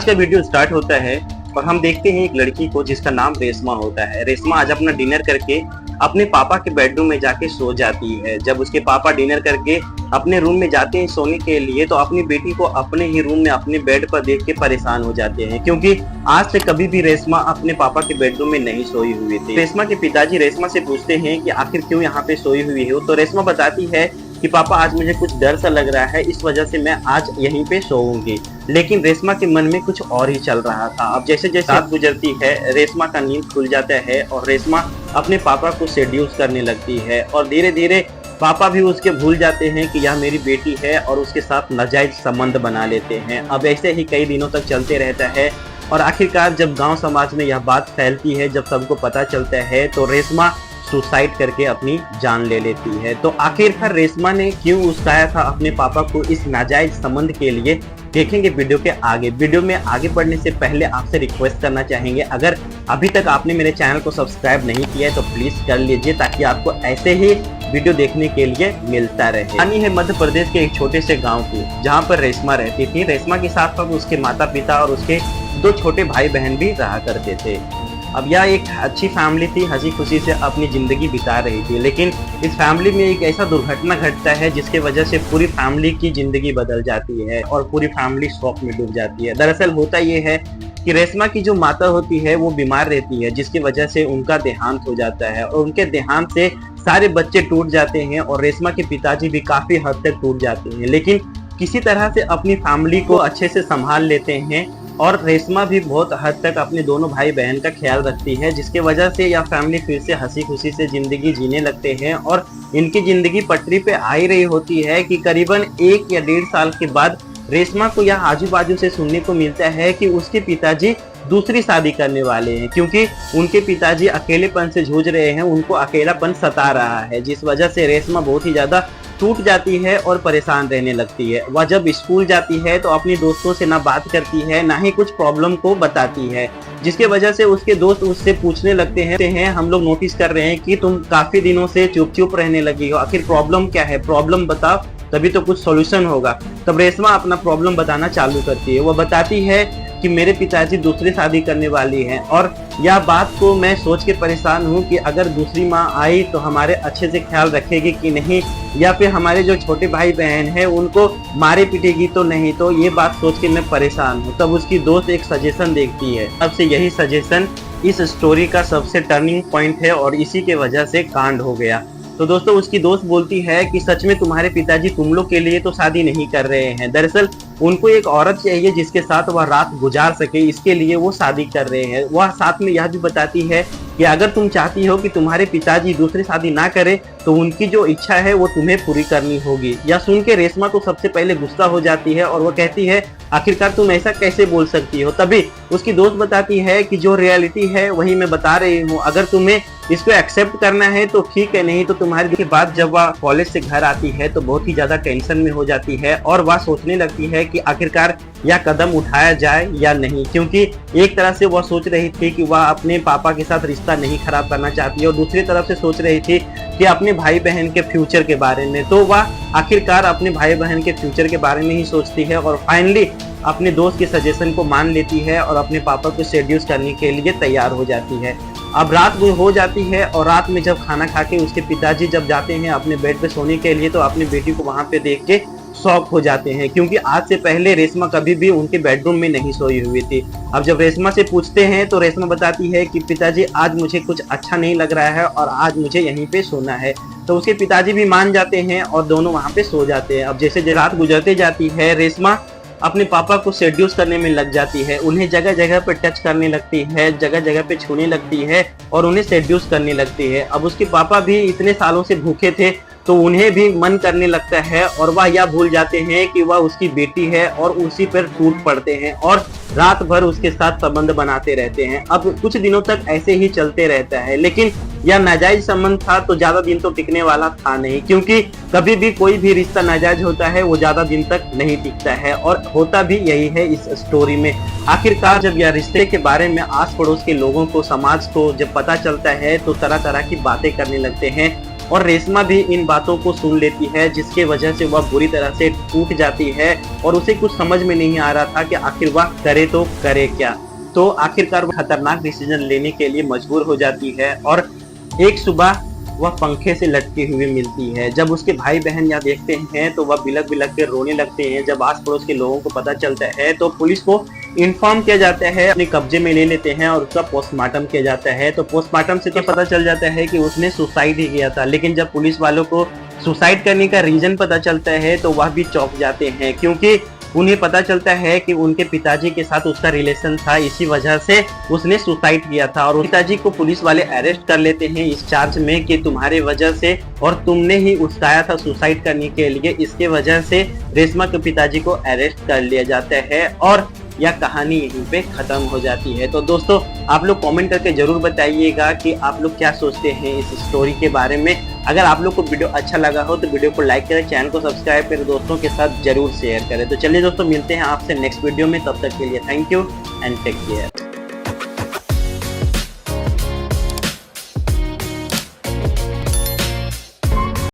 आज का video start होता है और हम देखते हैं एक लड़की को जिसका नाम रेशमा होता है। रेशमा आज अपना डिनर करके अपने पापा के बेडरूम में जाके सो जाती है। जब उसके पापा डिनर करके अपने रूम में जाते हैं सोने के लिए तो अपनी बेटी को अपने ही रूम में अपने बेड पर देख के परेशान हो जाते हैं, क्योंकि आज से कभी भी रेशमा अपने पापा के बेडरूम में नहीं सोई हुई थी। रेशमा के पिताजी रेशमा से पूछते हैं कि आखिर क्यों यहाँ पे सोई हुई हो, तो रेशमा बताती है कि पापा आज मुझे कुछ डर सा लग रहा है, इस वजह से मैं आज यहीं पे सोऊंगी। लेकिन रेशमा के मन में कुछ और ही चल रहा था। अब जैसे जैसे रात गुजरती है रेशमा का नींद खुल जाता है और रेशमा अपने पापा को सेड्यूस करने लगती है और धीरे धीरे पापा भी उसके भूल जाते हैं कि यह मेरी बेटी है और उसके साथ नाजायज संबंध बना लेते हैं। अब ऐसे ही कई दिनों तक चलते रहता है और आखिरकार जब गांव समाज में यह बात फैलती है, जब सबको पता चलता है, तो रेशमा सुसाइड करके अपनी जान ले लेती है। तो आखिरकार रेशमा ने क्यों उकसाया था अपने पापा को इस नाजायज संबंध के लिए, देखेंगे वीडियो के आगे। वीडियो में आगे बढ़ने से पहले आपसे रिक्वेस्ट करना चाहेंगे, अगर अभी तक आपने मेरे चैनल को सब्सक्राइब नहीं किया है तो प्लीज कर लीजिए, ताकि आपको ऐसे ही वीडियो देखने के लिए मिलता रहे। कहानी है मध्य प्रदेश के एक छोटे से गाँव की, जहाँ पर रेशमा रहती थी। रेशमा के साथ साथ उसके माता पिता और उसके 2 छोटे भाई बहन भी रहा करते थे। अब यह एक अच्छी फैमिली थी, हंसी खुशी से अपनी जिंदगी बिता रही थी। लेकिन इस फैमिली में एक ऐसा दुर्घटना घटता है जिसके वजह से पूरी फैमिली की जिंदगी बदल जाती है और पूरी फैमिली शौक में डूब जाती है। दरअसल होता ये है कि रेशमा की जो माता होती है वो बीमार रहती है, जिसकी वजह से उनका देहांत हो जाता है और उनके देहांत से सारे बच्चे टूट जाते हैं और रेशमा के पिताजी भी काफी हद तक टूट जाते हैं। लेकिन किसी तरह से अपनी फैमिली को अच्छे से संभाल लेते हैं और रेशमा भी बहुत हद तक अपने दोनों भाई बहन का ख्याल रखती है, जिसके वजह से यह फैमिली फिर से हंसी खुशी से जिंदगी जीने लगते हैं। और इनकी जिंदगी पटरी पे आ ही रही होती है कि करीबन 1 या 1.5 साल के बाद रेशमा को यह आजू बाजू से सुनने को मिलता है कि उसके पिताजी दूसरी शादी करने वाले हैं, क्योंकि उनके पिताजी अकेलेपन से जूझ रहे हैं, उनको अकेलापन सता रहा है, जिस वजह से रेशमा बहुत ही ज्यादा टूट जाती है और परेशान रहने लगती है। वह जब स्कूल जाती है तो अपने दोस्तों से ना बात करती है, ना ही कुछ प्रॉब्लम को बताती है, जिसके वजह से उसके दोस्त उससे पूछने लगते हैं हम लोग नोटिस कर रहे हैं कि तुम काफी दिनों से चुप रहने लगी हो, आखिर प्रॉब्लम क्या है, प्रॉब्लम बताओ तभी तो कुछ सॉल्यूशन होगा। तब रेशमा अपना प्रॉब्लम बताना चालू करती है। वह बताती है कि मेरे पिताजी दूसरी शादी करने वाली हैं और यह बात को मैं सोच के परेशान हूँ कि अगर दूसरी माँ आई तो हमारे अच्छे से ख्याल रखेगी कि नहीं, या फिर हमारे जो छोटे भाई बहन हैं उनको मारे पीटेगी तो नहीं। तो ये बात सोच के मैं परेशान हूँ। तब उसकी दोस्त एक सजेशन देखती है। तब से यही सजेशन इस स्टोरी का सबसे टर्निंग पॉइंट है और इसी के वजह से कांड हो गया। तो दोस्तों उसकी दोस्त बोलती है कि सच में तुम्हारे पिताजी तुम लोग के लिए तो शादी नहीं कर रहे हैं, दरअसल उनको एक औरत चाहिए जिसके साथ वह रात गुजार सके, इसके लिए वो शादी कर रहे हैं। वह साथ में यह भी बताती है कि अगर तुम चाहती हो कि तुम्हारे पिताजी दूसरी शादी ना करे तो उनकी जो इच्छा है वो तुम्हें पूरी करनी होगी। यह सुन के रेशमा को सबसे पहले गुस्सा हो जाती है और वो कहती है आखिरकार तुम ऐसा कैसे बोल सकती हो। तभी उसकी दोस्त बताती है कि जो रियलिटी है वही मैं बता रही हूँ, अगर तुम्हें इसको एक्सेप्ट करना है तो ठीक है, नहीं तो तुम्हारी बाद जब वह कॉलेज से घर आती है तो बहुत ही ज्यादा टेंशन में हो जाती है और वह सोचने लगती है कि आखिरकार यह कदम उठाया जाए या नहीं, क्योंकि एक तरह से वह सोच रही थी कि वह अपने पापा के साथ रिश्ता नहीं खराब करना चाहती है और दूसरी तरफ से सोच रही थी कि अपने भाई बहन के फ्यूचर के बारे में। तो वह आखिरकार अपने भाई बहन के फ्यूचर के बारे में ही सोचती है और फाइनली अपने दोस्त के सजेशन को मान लेती है और अपने पापा को सेड्यूस करने के लिए तैयार हो जाती है। अब रात हो जाती है और रात में जब खाना खा के उसके पिताजी जब जाते हैं अपने बेड पे सोने के लिए तो अपनी बेटी को वहां पे देख के शॉक हो जाते हैं, क्योंकि आज से पहले रेशमा कभी भी उनके बेडरूम में नहीं सोई हुई थी। अब जब रेशमा से पूछते हैं तो रेशमा बताती है कि पिताजी आज मुझे कुछ अच्छा नहीं लग रहा है और आज मुझे यहीं पे सोना है। तो उसके पिताजी भी मान जाते हैं और दोनों वहां पे सो जाते हैं। अब जैसे रात गुजरते जाती है रेशमा अपने पापा को सेड्यूस करने में लग जाती है, उन्हें जगह जगह पे टच करने लगती है, जगह जगह पे छूने लगती है और उन्हें सेड्यूस करने लगती है। अब उसके पापा भी इतने सालों से भूखे थे तो उन्हें भी मन करने लगता है और वह यह भूल जाते हैं कि वह उसकी बेटी है और उसी पर टूट पड़ते हैं और रात भर उसके साथ संबंध बनाते रहते हैं। अब कुछ दिनों तक ऐसे ही चलते रहता है, लेकिन यह नाजायज संबंध था तो ज्यादा दिन तो टिकने वाला था नहीं, क्योंकि कभी भी कोई भी रिश्ता नाजायज होता है वो ज्यादा दिन तक नहीं टिकता है और होता भी यही है इस स्टोरी में। आखिरकार जब यह रिश्ते के बारे में आस पड़ोस के लोगों को, समाज को जब पता चलता है तो तरह तरह की बातें करने लगते हैं और रेशमा भी इन बातों को सुन लेती है, जिसके वजह से वह बुरी तरह से टूट जाती है और उसे कुछ समझ में नहीं आ रहा था कि आखिर वह करे तो करे क्या। तो आखिरकार वह खतरनाक डिसीजन लेने के लिए मजबूर हो जाती है और एक सुबह वह पंखे से लटकी हुई मिलती है। जब उसके भाई बहन यहाँ देखते हैं तो वह बिलक बिलक के रोने लगते हैं। जब आस पड़ोस के लोगों को पता चलता है तो पुलिस को इन्फॉर्म किया जाता है, अपने कब्जे में ले लेते हैं और उसका पोस्टमार्टम किया जाता है। तो पोस्टमार्टम से तो पता चल जाता है कि उसने सुसाइड ही किया था, लेकिन जब पुलिस वालों को सुसाइड करने का रीजन पता चलता है तो वह भी चौंक जाते हैं, क्योंकि उन्हें पता चलता है कि उनके पिताजी के साथ उसका रिलेशन था, इसी वजह से उसने सुसाइड किया था। और पिताजी को पुलिस वाले अरेस्ट कर लेते हैं इस चार्ज में कि तुम्हारे वजह से और तुमने ही उकसाया था सुसाइड करने के लिए। इसके वजह से रेशमा के पिताजी को अरेस्ट कर लिया जाता है और यह कहानी यहीं पे खत्म हो जाती है। तो दोस्तों, आप लोग कमेंट करके जरूर बताइएगा कि आप लोग क्या सोचते हैं इस स्टोरी के बारे में। अगर आप लोग को वीडियो अच्छा लगा हो तो वीडियो को लाइक करें, चैनल को सब्सक्राइब करें, दोस्तों के साथ जरूर शेयर करें। तो चलिए दोस्तों, मिलते हैं आपसे नेक्स्ट वीडियो में। तब तक के लिए thank you and take care.